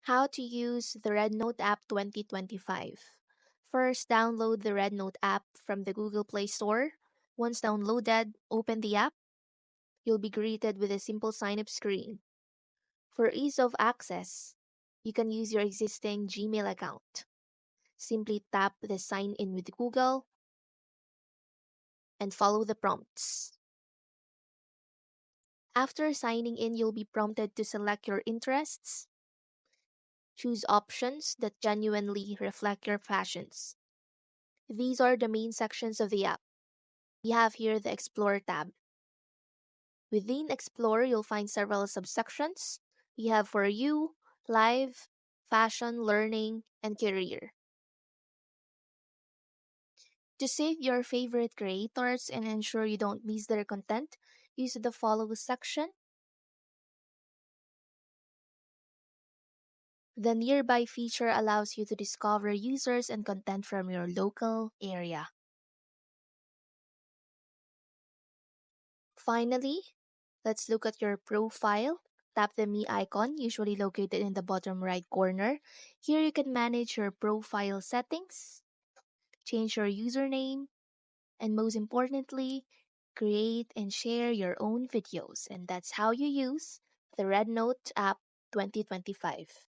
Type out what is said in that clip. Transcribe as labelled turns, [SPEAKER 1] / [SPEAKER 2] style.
[SPEAKER 1] How to use the Rednote app 2025. First, download the Rednote app from the Google Play Store. Once downloaded, open the app. You'll be greeted with a simple sign up screen. For ease of access, you can use your existing Gmail account. Simply tap the Sign in with Google and follow the prompts. After signing in, you'll be prompted to select your interests. Choose options that genuinely reflect your passions. These are the main sections of the app. We have here the Explore tab. Within Explore, you'll find several subsections. We have For You, Live, Fashion, Learning, and Career. To save your favorite creators and ensure you don't miss their content, use the Follow section. The Nearby feature allows you to discover users and content from your local area. Finally, let's look at your profile. Tap the Me icon, usually located in the bottom right corner. Here you can manage your profile settings, change your username, and most importantly, create and share your own videos. And that's how you use the Rednote app 2025.